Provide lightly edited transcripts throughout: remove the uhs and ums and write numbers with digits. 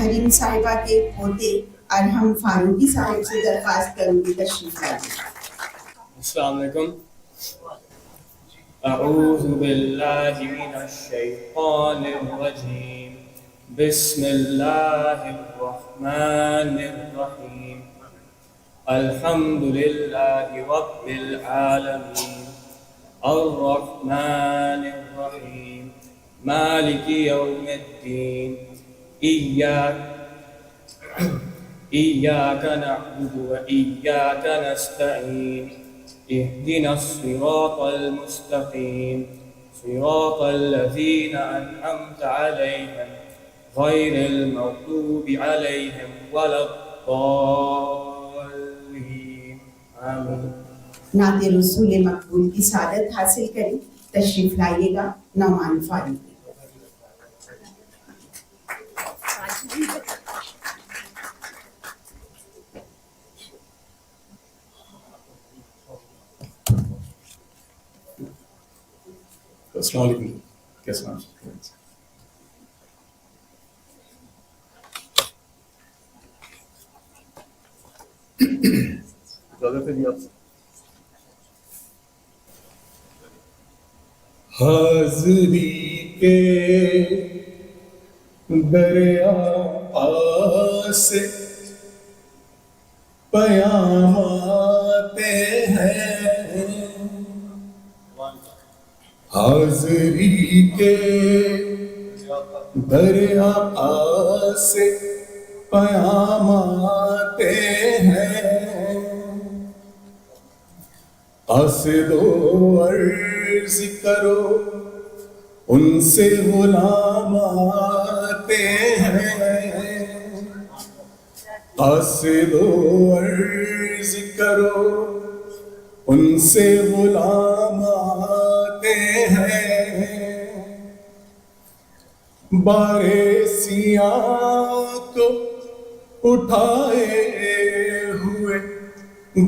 مریم صاحبہ کے پوتے ارحم فاروقی صاحب سے درخواست کروں گی تشریف لائیں۔ السلام علیکم۔ اعوذ باللہ من الشیطان الرجیم، بسم اللہ الرحمن الرحیم، الحمد للہ رب العالمین، الرحمن الرحیم، مالک یوم الدین، إياك نعبد وإياك نستعين، اهدنا الصراط المستقيم، صراط الذين أنعمت عليهم غير المغضوب عليهم ولا الضالين، آمين۔ نعت رسول مقبول کی سعادت حاصل کریں، تشریف لائیے گا نعمان فاروقی۔ السلام علیکم، کیسے ہیں آپ؟ اجازت ہے جی آپ سے؟ حاضری کے دریا سے پیام آتے ہیں، حاضری کے دریا سے پیام آتے ہیں، قاصد و عرض کرو ان سے غلام آتے ہیں، قاصد و عرض کرو ان سے غلام آتے ہیں، بارے سیاہ کو اٹھائے ہوئے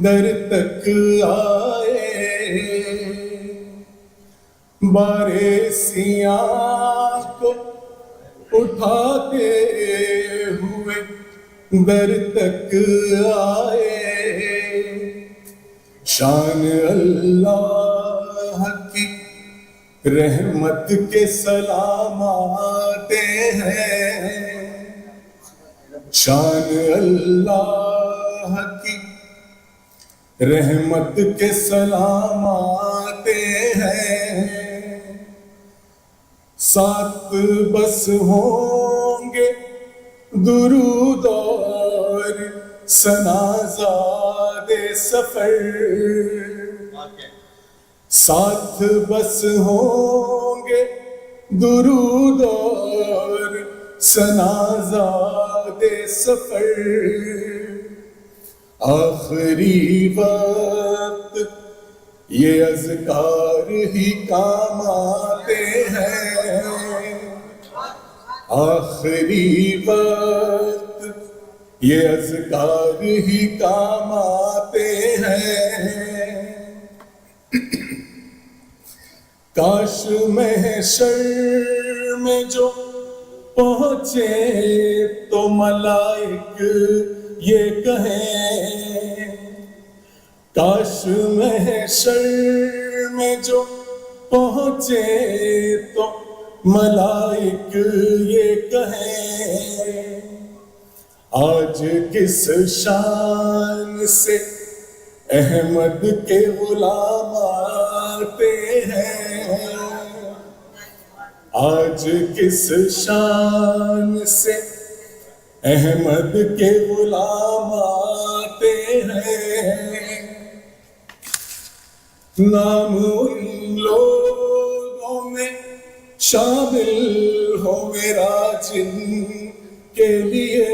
در تک آئے، بارے سیاہ کو اٹھاتے ہوئے در تک آئے، شان اللہ کی رحمت کے سلام آتے ہیں، شان اللہ کی رحمت کے سلام آتے ہیں، ساتھ بس ہوں گے درود اور ثنا زاد سفر، ساتھ بس ہوں گے درود اور ثنا زاد سفر، آخری وقت یہ اذکار ہی کام آتے ہیں، آخری وقت یہ اذکار ہی کام آتے ہیں، کاش محشر میں جو پہنچے تو ملائک یہ کہیں، کاش محشر میں جو پہنچے تو ملائک یہ کہیں، آج کس شان سے احمد کے غلام آتے ہیں، آج کس شان سے احمد کے غلام آتے ہیں، نام ان لوگوں میں شامل ہو میرا جن کے لیے،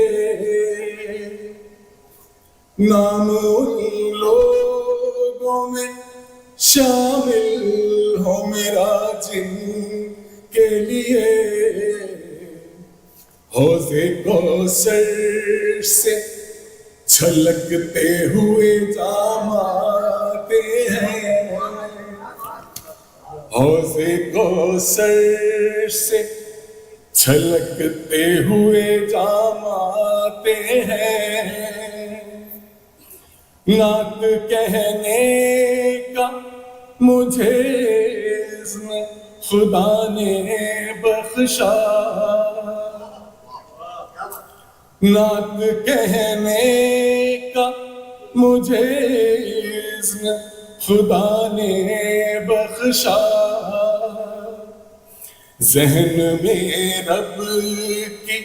نام ان لوگوں میں شامل ہو میرا جن کے لیے، حوضے کوثر سے چھلکتے ہوئے جام آتے ہیں، حوضے کوثر سے چھلکتے ہوئے جام آتے ہیں، نعت کہنے کا مجھے اذن خدا نے بخشا، نعت کہنے کا مجھے اذن خدا نے بخشا، ذہن میں رب کی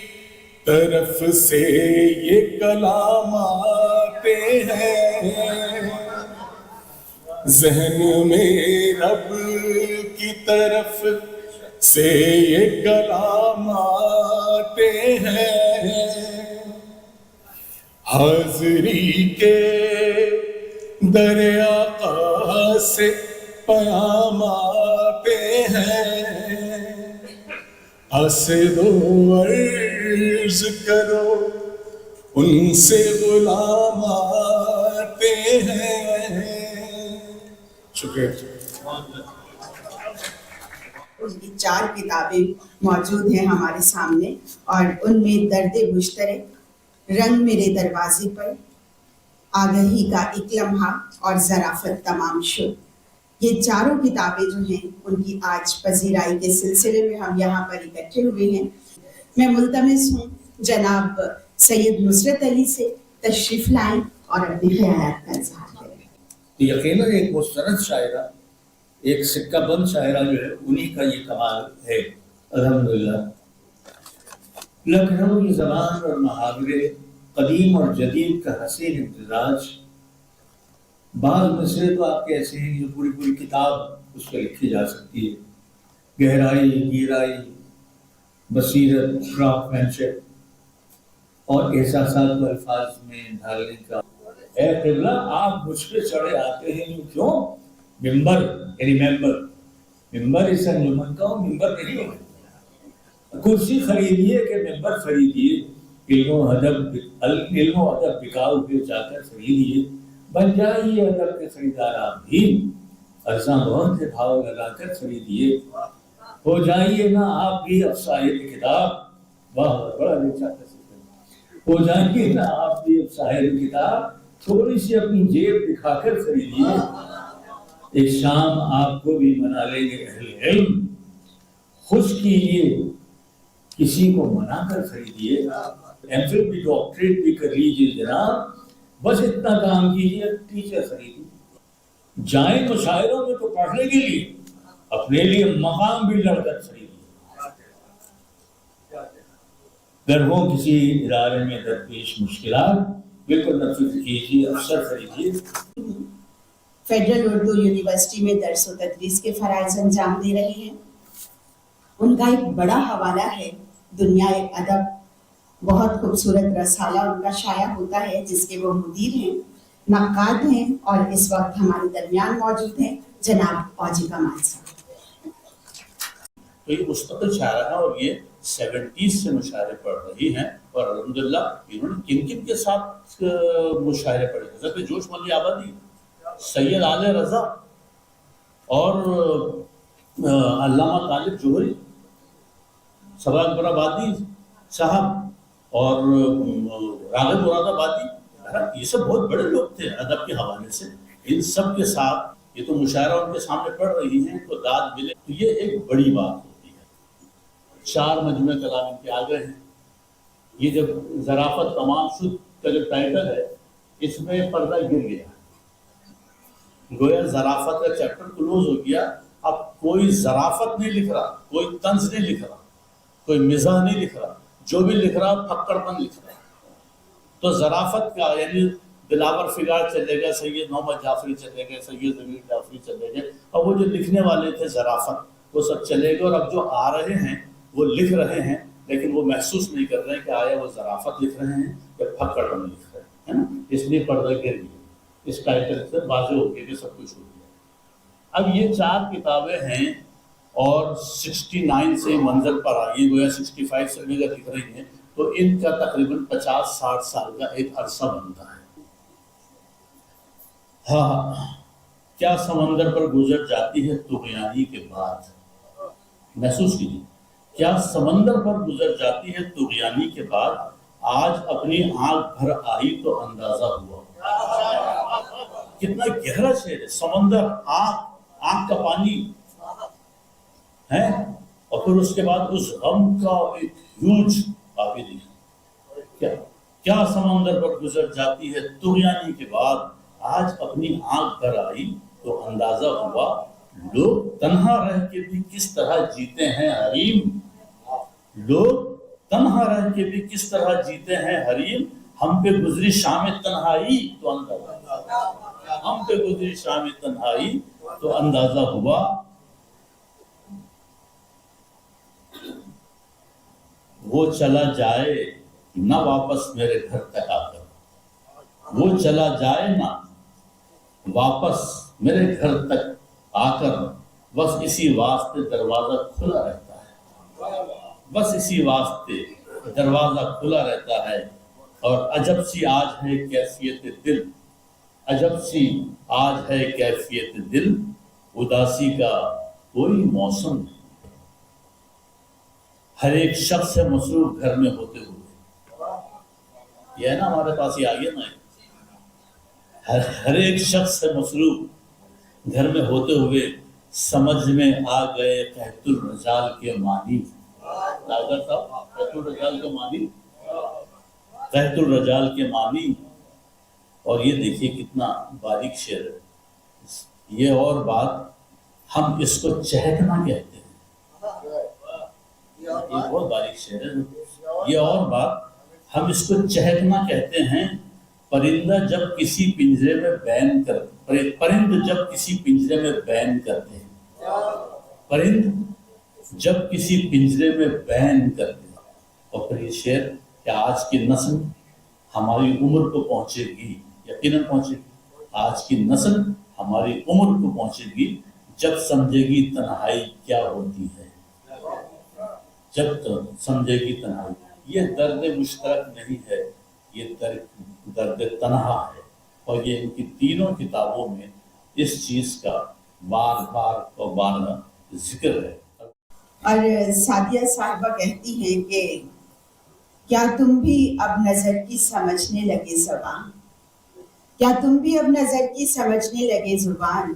طرف سے یہ کلام آتے ہیں، ذہن میں رب کی طرف سے یہ کلام آتے ہیں، حاضری کے در آقا سے پیام آتے ہیں، اسے دو عرض کرو ان سے غلام آتے ہیں۔ شکریہ۔ ان کی 4 کتابیں موجود ہیں ہمارے سامنے، اور ان میں درد مشترک، رنگ میرے دروازے پر، آگہی کا ایک لمحہ اور ظرافت تمام شد، یہ 4 کتابیں جو ہیں ان کی آج پذیرائی کے سلسلے میں ہم یہاں پر اکٹھے ہوئے ہیں۔ میں ملتمس ہوں جناب سید نصرت علی سے تشریف لائیں اور اپنے خیالات کا اظہار کریں۔ یقیناً ایک مستند شاعرہ، ایک سکہ بند شاعرہ جو ہے انہی کا یہ کمال ہے الحمدللہ۔ لکھنؤ کی زبان اور محاورے، قدیم اور جدید کا حسین امتزاج، بعض مصرے تو آپ کے ایسے ہیں جو پوری پوری کتاب اس پہ لکھی جا سکتی ہے، گہرائی، گہرائی، بصیرت، کرافٹ مینشپ اور احساسات کو الفاظ میں ڈھالنے کا۔ اے قبلہ آپ مجھ پہ چڑھے آتے ہیں یوں کیوں؟ ممبر یعنی ممبر اس انجمن کا ممبر نہیں ہے، کرسی خریدیے کہ ممبر خریدیے، علم و ادب بکاؤ پہ جا کر خریدیے، بن جائیے ادب کے خریدار آپ بھی، ارزاں بہت سے بھاؤ لگا کر خریدیے، ہو جائیے نا آپ بھی افسائے کتاب، واہ بڑا اچھا ہو جائیے نا آپ بھی افسائے کتاب، تھوڑی سی اپنی جیب دکھا کر خریدیے، ایک شام آپ کو بھی منا لیں گے اہل علم، خوش کیجیے کسی کو منا کر خریدیے، ایم فل بھی ڈاکٹریٹ بھی کر لیجیے جناب، بس اتنا کام کیجیے، ٹیچر خریدیے، جائیں مشاعروں میں تو پڑھنے کے لیے، اپنے لیے مقام بھی لڑ کر خریدیے، اگر ہو کسی ادارے میں درپیش مشکلات بالکل نہ فکر کیجیے، افسر خریدیے۔ فیڈرل اردو یونیورسٹی میں درس و تدریس کے فرائض انجام دے رہے ہیں۔ ان کا ایک بڑا حوالہ ہے دنیا ادب، بہت خوبصورت رسالہ ان کا شائع ہوتا ہے جس کے وہ مدیر ہیں، نقاد ہیں، اور اس وقت ہمارے درمیان موجود ہیں جناب اوجی کمال صاحب۔ تو یہ مستقل شاعرہ ہے اور یہ 70s سے مشاعرے پڑھ رہی ہیں، اور الحمدللہ انہوں نے کن کن کے ساتھ مشاعرے پڑھے، حضرت جوش ملی آبادی، سید آل رضا اور علامہ طالب جوہری، صبا اکبر آبادی صاحب اور راغب مراد آبادی، یہ سب بہت بڑے لوگ تھے ادب کے حوالے سے، ان سب کے ساتھ یہ تو مشاعرہ ان کے سامنے پڑھ رہی ہیں تو داد ملے تو یہ ایک بڑی بات ہوتی ہے۔ 4 مجموعے کلام ان کے آگے ہیں، یہ جب ظرافت تمام شد کا جو ٹائٹل ہے اس میں پردہ گر گیا، گویا ظرافت کا چیپٹر کلوز ہو گیا، اب کوئی ظرافت نہیں لکھ رہا، کوئی طنز نہیں لکھ رہا، کوئی مزاح نہیں لکھ رہا، جو بھی لکھ رہا پھکڑ پن لکھ رہا۔ تو ظرافت کا یعنی دلاور فگار چلے گئے، سید محمد جعفری چلے گئے، سید ضمیر جعفری چلے گئے، اور وہ جو لکھنے والے تھے ظرافت وہ سب چلے گئے، اور اب جو آ رہے ہیں وہ لکھ رہے ہیں لیکن وہ محسوس نہیں کر رہے ہیں کہ آیا وہ ظرافت لکھ رہے ہیں یا پھکڑ پن لکھ رہے ہیں، ہے نا؟ اس لیے پردہ گر گیا، اس ٹائٹل سے واضح ہو گیا کہ سب کچھ ہو گیا۔ اب یہ 4 کتابیں ہیں اور 69 سے منزل پر آئی ہیں، گویا 65 سے بھی اگر لکھ رہی ہیں تو ان کا تقریباً 50-60 سال کا ایک عرصہ بنتا ہے۔ ہاں، کیا سمندر پر گزر جاتی ہے طغیانی کے بعد، محسوس کیجیے، کیا سمندر پر گزر جاتی ہے طغیانی کے بعد، آج اپنی آنکھ بھر آئی تو اندازہ ہوا۔ کتنا گہرا شعر ہے، سمندر، آنکھ کا پانی ہے، اور پھر اس کے بعد اس غم کا ایک ہیوج قابل کیا سمندر پر گزر جاتی ہے طغیانی کے بعد، آج اپنی آنکھ بھر آئی تو اندازہ ہوا، لوگ تنہا رہ کے بھی کس طرح جیتے ہیں حریم، لوگ تنہا رہ کے بھی کس طرح جیتے ہیں حریم، ہم پہ گزری شام تنہائی تو اندازہ، ہم پہ گزری شام تنہائی تو اندازہ ہوا۔ وہ چلا جائے نہ واپس میرے گھر تک آ کر، وہ چلا جائے نہ واپس میرے گھر تک آ کر، بس اسی واسطے دروازہ کھلا رہتا ہے، بس اسی واسطے دروازہ کھلا رہتا ہے۔ اور عجب سی آج ہے کیفیت دل، عجب سی آج ہے کیفیت دل، اداسی کا کوئی موسم نہیں، ہر ایک شخص سے مصروف گھر میں ہوتے ہوئے، یہ ہے نا ہمارے پاس، یہ آئیے نا، ہر ایک شخص سے مصروف گھر میں ہوتے ہوئے، سمجھ میں آ گئے قحط الرجال کے معنی، ڈاکٹر صاحب قحط الرجال کے معنی، قحط الرجال کے معنی۔ اور یہ دیکھیے کتنا باریک شعر ہے، یہ اور بات ہم اس کو چہکنا کہتے ہیں، یہ بہت باریک شعر ہے، یہ اور بات ہم اس کو چہکنا کہتے ہیں، پرندہ جب کسی پنجرے میں بین کر، پرند جب کسی پنجرے میں بین کرتے ہیں، پرند جب کسی پنجرے میں بین کرتے ہیں۔ اور پھر یہ شعر کہ آج کی نسل ہماری عمر کو پہنچے گی، یقیناً پہنچے گی، آج کی نسل ہماری عمر کو پہنچے گی جب سمجھے گی تنہائی کیا ہوتی ہے، جب سمجھے گی تنہائی۔ یہ درد مشترک نہیں ہے، یہ درد تنہا ہے، اور یہ ان کی تینوں کتابوں میں اس چیز کا بار بار ذکر ہے۔ اور سعدیہ صاحبہ کہتی ہیں کہ کیا تم بھی اب نظر کی سمجھنے لگے زبان، کیا تم بھی اب نظر کی سمجھنے لگے زبان،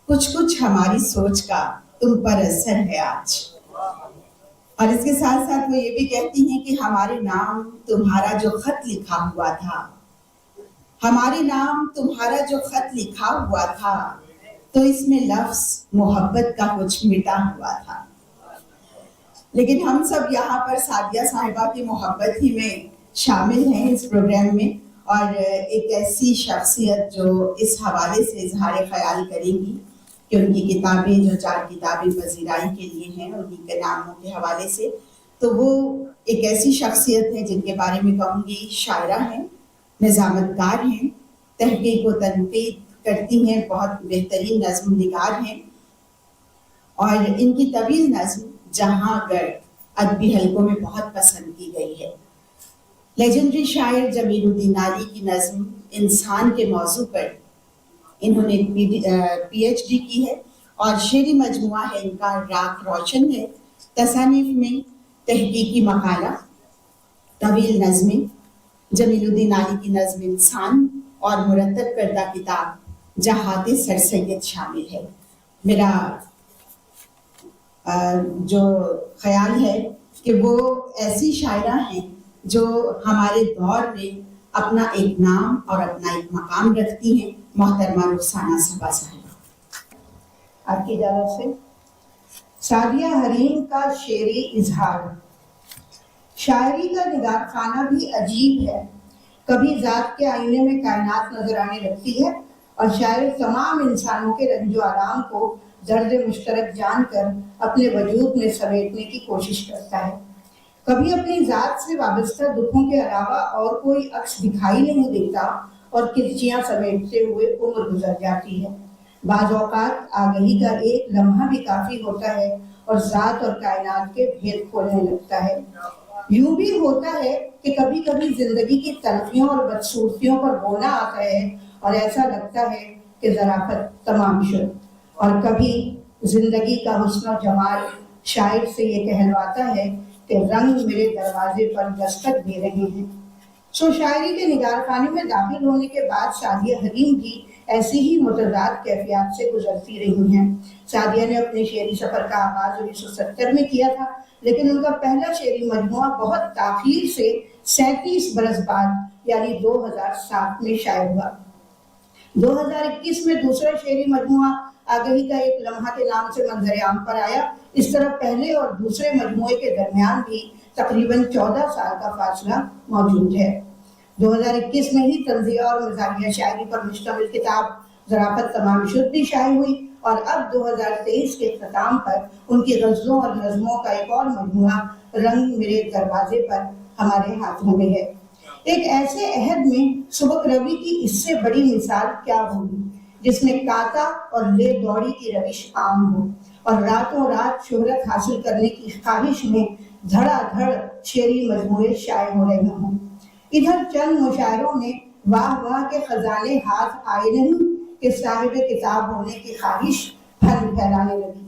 کچھ کچھ ہماری سوچ کا تم پر اثر ہے آج۔ اور اس کے ساتھ ساتھ وہ یہ بھی کہتی ہیں کہ ہمارے نام تمہارا جو خط لکھا ہوا تھا، ہمارے نام تمہارا جو خط لکھا ہوا تھا، تو اس میں لفظ محبت کا کچھ مٹا ہوا تھا۔ لیکن ہم سب یہاں پر سعدیہ صاحبہ کی محبت ہی میں شامل ہیں اس پروگرام میں، اور ایک ایسی شخصیت جو اس حوالے سے اظہار خیال کریں گی کہ ان کی کتابیں جو 4 کتابیں پذیرائی کے لیے ہیں ان کے ناموں کے حوالے سے، تو وہ ایک ایسی شخصیت ہے جن کے بارے میں کہوں گی شاعرہ ہیں، نظامت کار ہیں، تحقیق و تنقید کرتی ہیں، بہت بہترین نظم نگار ہیں، اور ان کی طویل نظم جہاں گڑھ ادبی حلقوں میں بہت پسند کی گئی ہے۔ لیجنڈری شاعر جمیل الدین علی کی نظم انسان کے موضوع پر انہوں نے پی ایچ ڈی کی ہے، اور شعری مجموعہ ہے ان کا راکھ روشن ہے۔ تصانیف میں تحقیقی مقالہ، طویل نظمیں، جمیل الدین علی کی نظم انسان، اور مرتب کردہ کتاب جہات سر سید شامل ہے۔ میرا جو خیال ہے کہ وہ ایسی شاعرہ ہیں جو ہمارے دور میں اپنا ایک نام اور اپنا ایک مقام رکھتی ہیں۔ محترمہ رخسانہ صبا صاحبہ، آپ کی اجازت سے سعدیہ حریم کا شعری اظہار۔ شاعری کا نگار خانہ بھی عجیب ہے، کبھی ذات کے آئینے میں کائنات نظر آنے لگتی ہے، اور شاعر تمام انسانوں کے رنج و آرام کو درد مشترک جان کر اپنے وجود میں سمیٹنے کی کوشش کرتا ہے۔ کبھی اپنی ذات سے وابستہ دکھوں کے علاوہ اور کوئی عکس دکھائی نہیں دیتا، اور کرچیاں سمیٹتے ہوئے عمر گزر جاتی ہے۔ بعض اوقات آگہی کا ایک لمحہ بھی کافی ہوتا ہے اور ذات اور کائنات کے بھید کھولنے لگتا ہے۔ یوں بھی ہوتا ہے کہ کبھی کبھی زندگی کی تلخیوں اور بدصورتیوں پر رونا آتا ہے اور ایسا لگتا ہے کہ ظرافت تمام شد، اور کبھی زندگی کا حسن و جمال شاعر سے یہ کہلواتا ہے کہ رنگ میرے دروازے پر دستک دے رہے ہیں۔ سو شاعری کے نگار خانے میں داخل ہونے کے بعد سعدیہ حریم بھی ایسی ہی متضاد کیفیات سے گزرتی رہی ہیں۔ سعدیہ نے اپنے شعری سفر کا آغاز 1970 میں کیا تھا، لیکن ان کا پہلا شعری مجموعہ بہت تاخیر سے 37 برس بعد یعنی 2007 میں شائع ہوا۔ 2021 میں دوسرا شعری مجموعہ آگہی کا ایک لمحہ کے نام سے منظر عام پر آیا۔ اس طرح پہلے اور دوسرے مجموعے کے درمیان بھی تقریباً 14 سال کا فاصلہ موجود ہے۔ 2021 میں ہی تنزیہ اور مزاحیہ شاعری پر مشتمل کتاب ظرافت تمام شد بھی شائع ہوئی، اور اب 2023 کے اختتام پر ان کی غزلوں اور نظموں کا ایک اور مجموعہ رنگ میرے دروازے پر ہمارے ہاتھوں میں ہے۔ ایک ایسے عہد میں سبک روی کی اس سے بڑی مثال کیا ہوگی، جس میں کاتا اور لے دوڑی کی روش عام ہو، اور راتوں رات شہرت حاصل کرنے کی خواہش میں دھڑا دھڑ شعری مجموعے شائع ہو رہے ہوں۔ ادھر چند مشاعروں میں واہ واہ کے خزانے ہاتھ آئے نہیں کہ صاحب کتاب ہونے کی خواہش پھل پھیلانے لگی۔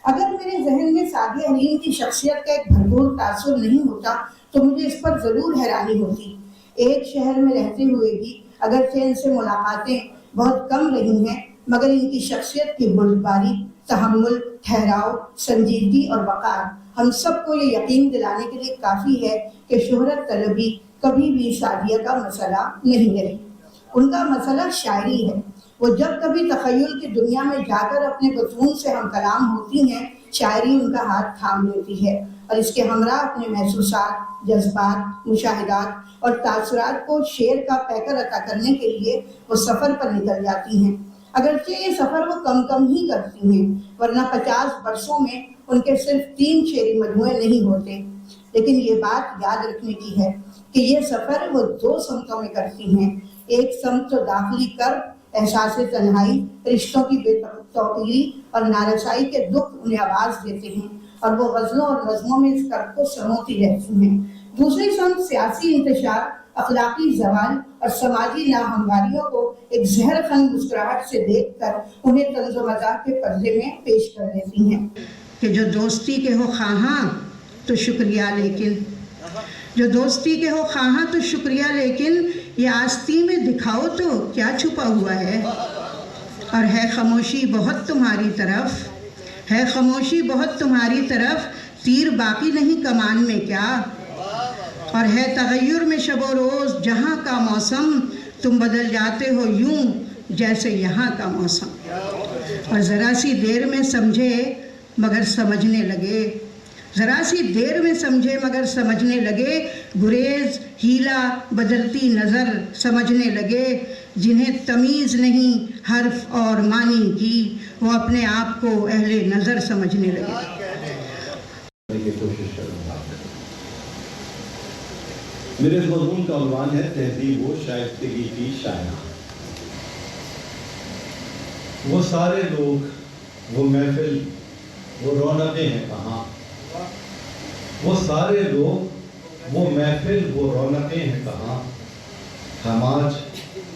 اگر میرے ذہن میں سعدیہ حریم کی شخصیت کا ایک بھرپور تاثر نہیں ہوتا تو مجھے اس پر ضرور حیرانی ہوتی۔ ایک شہر میں رہتے ہوئے بھی اگرچہ ان سے ملاقاتیں بہت کم رہی ہیں، مگر ان کی شخصیت کی بردباری، تحمل، ٹھہراؤ، سنجیدگی اور وقار ہم سب کو یہ یقین دلانے کے لیے کافی ہے کہ شہرت طلبی کبھی بھی سعدیہ کا مسئلہ نہیں رہی۔ ان کا مسئلہ شاعری ہے۔ وہ جب کبھی تخیل کی دنیا میں جا کر اپنے بطون سے ہم کلام ہوتی ہیں، شاعری ان کا ہاتھ تھام لیتی ہے، اور اس کے ہمراہ اپنے محسوسات، جذبات، مشاہدات اور تاثرات کو شعر کا پیکر عطا کرنے کے لیے وہ سفر پر نکل جاتی ہیں۔ اگرچہ یہ سفر وہ کم ہی کرتی ہیں، ورنہ 50 برسوں میں ان کے صرف 3 شعری مجموعے نہیں ہوتے۔ لیکن یہ بات یاد رکھنے کی ہے کہ یہ سفر وہ 2 سمتوں میں کرتی ہیں۔ ایک سمت تو داخلی کرب، احساس تنہائی، رشتوں کی بے توقیری اور نارسائی کے دکھ انہیں آواز دیتے ہیں، اور وہ غزلوں اور نظموں میں اس کرب کو سموتی رہتی ہیں۔ دوسری سمت سیاسی انتشار، اخلاقی زوال اور سماجی ناہمواریوں کو ایک زہر خند مسکراہٹ سے دیکھ کر انہیں طنز و مزاح کے پردے میں پیش کر دیتی ہیں کہ جو دوستی کے ہو خواہاں تو شکریہ، لیکن جو دوستی کے ہو خواہاں تو شکریہ، لیکن یہ آستی میں دکھاؤ تو کیا چھپا ہوا ہے، اور ہے خاموشی بہت تمہاری طرف، ہے خاموشی بہت تمہاری طرف، تیر باقی نہیں کمان میں کیا، اور ہے تغیر میں شب و روز جہاں کا موسم، تم بدل جاتے ہو یوں جیسے یہاں کا موسم، اور ذرا سی دیر میں سمجھے مگر سمجھنے لگے، ذرا سی دیر میں سمجھے مگر سمجھنے لگے، گریز، ہیلا، بدلتی نظر سمجھنے لگے، جنہیں تمیز نہیں حرف اور معنی کی، وہ اپنے آپ کو اہل نظر سمجھنے لگے۔ میرے اس مضمون کا عنوان ہے تہذیب و شائستگی کی شاعری۔ وہ سارے لوگ، وہ محفل، وہ رونقیں ہیں کہاں، وہ سارے لوگ، وہ محفل، وہ رونقیں ہیں کہاں، ہم آج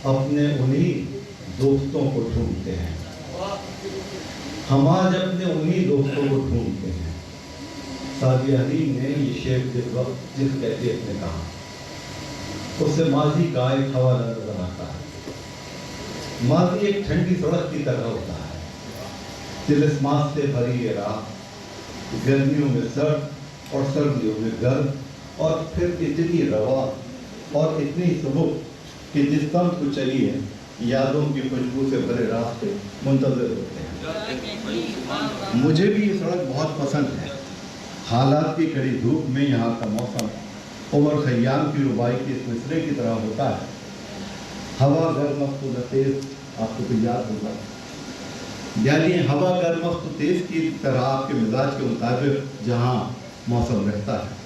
اپنے انہی دوستوں کو ڈھونڈتے ہیں، ہم آج اپنے انہی دوستوں کو ڈھونڈتے ہیں۔ سعدیہ حریم نے یہ شعر جس وقت جس کیفیت میں کہا، اس سے ماضی کا ایک حوالہ نظر آتا ہے۔ ماضی ایک ٹھنڈی سڑک کی طرح ہوتا ہے، طلسمات سے بھری یہ راہ، گرمیوں میں سرد اور سردیوں میں گرم، اور پھر اتنی روا اور اتنی سبک کہ جس سمت کو چلیے یادوں کی خوشبو سے بھرے راستے منتظر ہوتے ہیں۔ مجھے بھی یہ سڑک بہت پسند ہے۔ حالات کی کڑی دھوپ میں یہاں کا موسم عمر خیام کی ربائی کے اس مصرے کی طرح ہوتا ہے۔ ہوا گرم و تیز، آپ کو بھی یاد ہوگا، یعنی ہوا گرم و تیز کی طرح آپ کے مزاج کے مطابق جہاں موسم رہتا ہے۔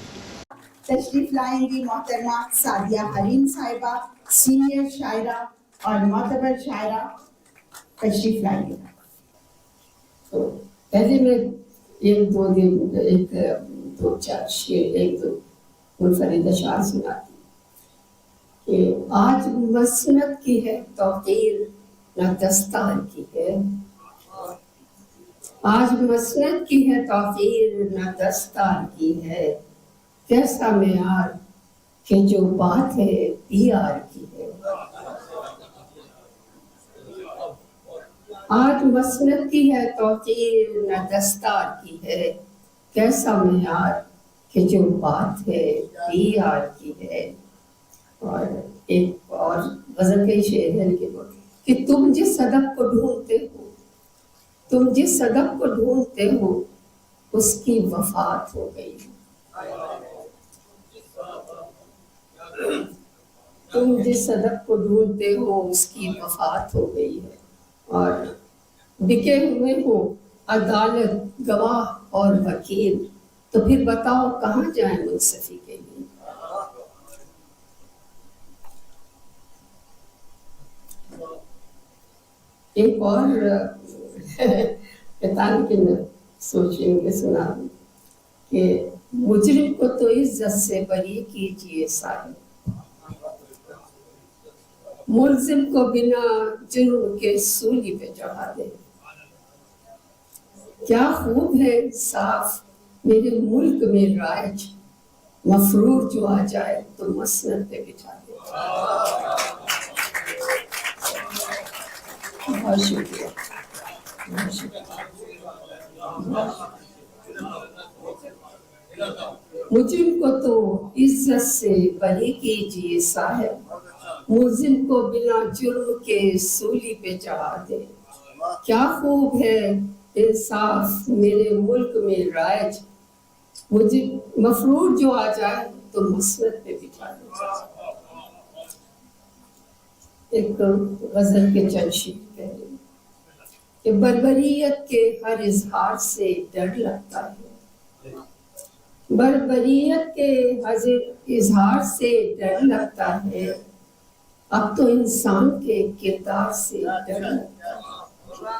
تشریف لائیں گی محترمہ سعدیہ حریم صاحبہ، سینئر شاعرہ اور معتبر شاعرہ، تشریف لائیں گی۔ پہلے میں ایک دو چار شعر، ایک دو منفرد اشعار سناتی کہ آج مسنت کی ہے توقیر نہ دستار کی ہے، آج مسند کی ہے توقیر نہ دستار کی ہے، کیسا معیار کہ جو بات ہے پی آر کی ہے۔ آج مسند کی ہے توقیر نہ دستار کی ہے، کیسا معیار کہ جو بات ہے پی آر کی ہے۔ اور ایک اور غزل کا شعر ہے کہ تم جس صدف کو ڈھونڈتے ہو، تم جس صدف کو ڈھونڈتے ہو اس کی وفات ہو گئی، تم جس صدف کو ڈھونڈتے ہو اس کی وفات ہو گئی ہے۔ اور بکے ہوئے ہو عدالت گواہ اور وکیل، تو پھر بتاؤ کہاں جائیں منصفی کے لیے۔ ایک اور پتا نہیں کہ میں سوچیں گے سنا دوں کہ مجرم کو تو عزت سے بری کیجیے صاحب، ملزم کو بنا جرم کے سولی پہ چڑھا دے۔ کیا خوب ہے انصاف میرے ملک میں رائج، مفرور جو آ جائے تو مسند پہ بٹھا دے۔ بہت شکریہ، بہت شکریہ۔ مجرم کو تو عزت سے بری کیجیے صاحب، ملزم کو بنا جرم کے سولی پہ چڑھا دے۔ کیا خوب ہے انصاف میرے ملک میں رائج، مجھے مفرور جو آ جائے تو مسند پہ بٹھا دے۔ ایک غزل کے چند شعر کہہ رہی ہوں کہ بربریت کے ہر اظہار سے ڈر لگتا ہے، بربریت کے ہر اظہار سے ڈر لگتا ہے، اب تو انسان کے کردار سے ڈر لگتا ہے۔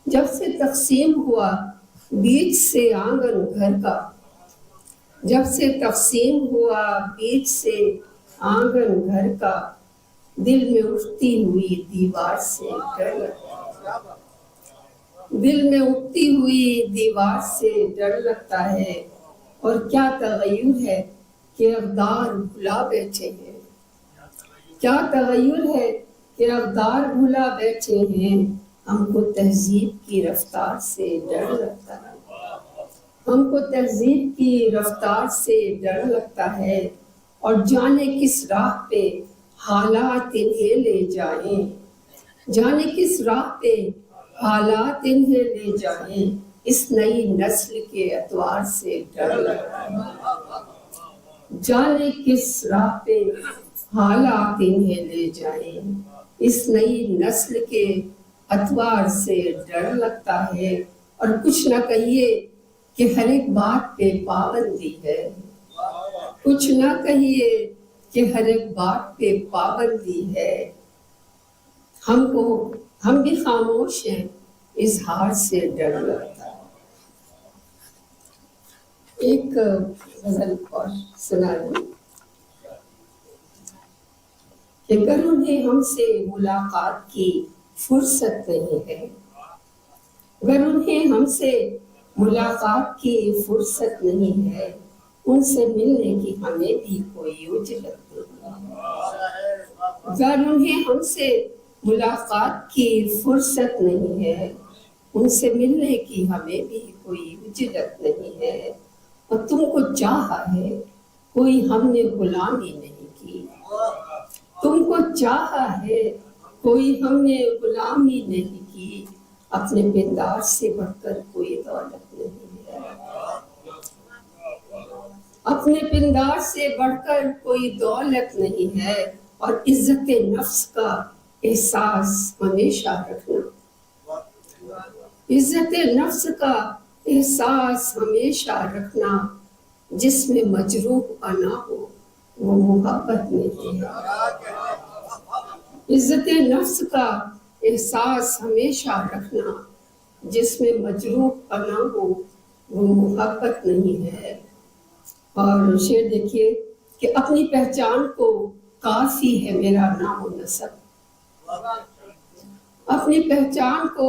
جب سے تقسیم ہوا بیچ سے آنگن گھر کا، جب سے تقسیم ہوا بیچ سے آنگن گھر کا، دل میں اٹھتی ہوئی دیوار سے ڈر لگتا ہے، دل میں اٹھتی ہوئی دیوار سے ڈر لگتا ہے۔ اور کیا تغیر ہے کہ اقدار بھلا بیٹھے ہیں، کیا تغیر ہے کہ اقدار بھلا بیٹھے ہیں، ہم کو تہذیب کی رفتار سے ڈر لگتا ہے، ہم کو تہذیب کی رفتار سے ڈر لگتا ہے۔ اور جانے کس راہ پہ حالات انہیں لے جائیں، جانے کس راہ پہ حالات انہیں لے جائیں، اس نئی نسل کے اتوار سے ڈر لگتا ہے۔ جانے کس راہ پہ حالات انہیں لے جائیں، اس نئی نسل کے اتوار سے ڈر لگتا ہے۔ اور کچھ نہ کہیے کہ ہر ایک بات پہ پابندی ہے، کچھ نہ کہیے کہ ہر ایک بات پہ پابندی ہے، ہم بھی خاموش ہیں، اظہار سے ڈر لگتا ہے۔ ایک غزل اور سنا دوں کہ گر انہیں ہم سے ملاقات کی فرصت نہیں ہے، گر انہیں ہم سے ملاقات کی فرصت نہیں ہے، ان سے ملنے کی ہمیں بھی کوئی اجلت نہیں ہے، گر انہیں ہم سے ملاقات کی فرصت نہیں ہے، ان سے ملنے کی ہمیں بھی کوئی اجلت نہیں ہے۔ اور تم کو چاہا ہے کوئی ہم نے غلامی نہیں کی، تم کو چاہا ہے کوئی ہم نے غلامی نہیں کی، اپنے پندار سے بڑھ کر کوئی دولت نہیں ہے، اپنے پندار سے بڑھ کر کوئی دولت نہیں ہے۔ اور عزت نفس کا احساس ہمیشہ رکھنا، عزت نفس کا احساس ہمیشہ رکھنا، جس میں مجروح نہ ہو وہ محبت نہیں ہے، عزت نفس کا احساس ہمیشہ رکھنا، جس میں مجروح نہ ہو وہ محبت نہیں ہے۔ اور شعر دیکھیے کہ اپنی پہچان کو کافی ہے میرا نام و نسب، اپنی پہچان کو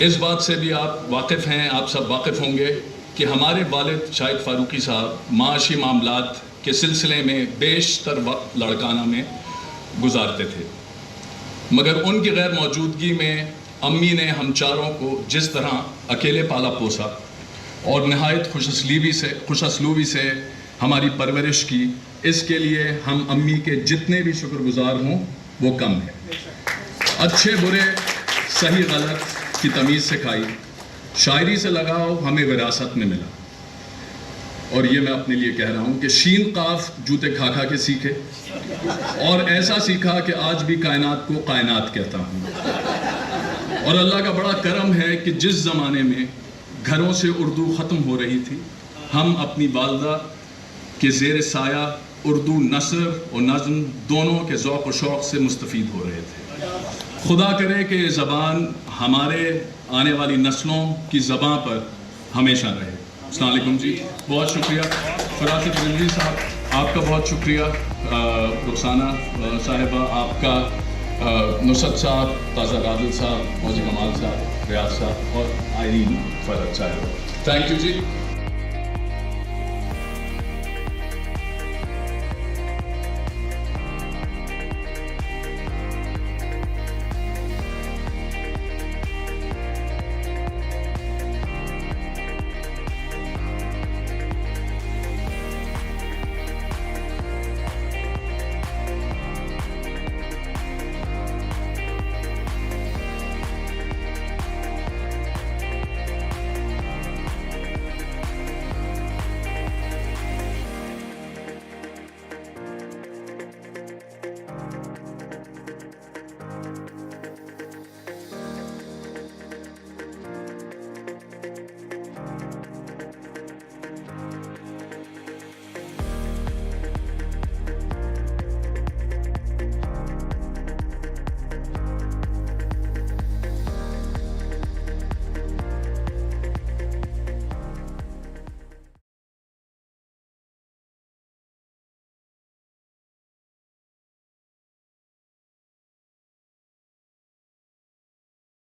اس بات سے بھی آپ واقف ہیں, آپ سب واقف ہوں گے کہ ہمارے والد شاہد فاروقی صاحب معاشی معاملات کے سلسلے میں بیشتر وقت لڑکانہ میں گزارتے تھے, مگر ان کی غیر موجودگی میں امی نے ہم چاروں کو جس طرح اکیلے پالا پوسا اور نہایت خوش اسلوبی سے ہماری پرورش کی, اس کے لیے ہم امی کے جتنے بھی شکر گزار ہوں وہ کم ہے. اچھے برے صحیح غلط کی تمیز سکھائی, شاعری سے لگاؤ ہمیں وراثت میں ملا, اور یہ میں اپنے لیے کہہ رہا ہوں کہ شین قاف جوتے کھا کھا کے سیکھے اور ایسا سیکھا کہ آج بھی کائنات کو کائنات کہتا ہوں. اور اللہ کا بڑا کرم ہے کہ جس زمانے میں گھروں سے اردو ختم ہو رہی تھی, ہم اپنی والدہ کے زیر سایہ اردو نثر اور نظم دونوں کے ذوق و شوق سے مستفید ہو رہے تھے. خدا کرے کہ یہ زبان ہمارے آنے والی نسلوں کی زبان پر ہمیشہ رہے. السلام علیکم جی, بہت شکریہ. فراست رنجی صاحب آپ کا بہت شکریہ, رخسانہ صاحبہ آپ کا, نصرت صاحب, تازہ غادل صاحب, موجی کمال صاحب, ریاض صاحب اور آئرین فرد صاحب, تھینک یو جی.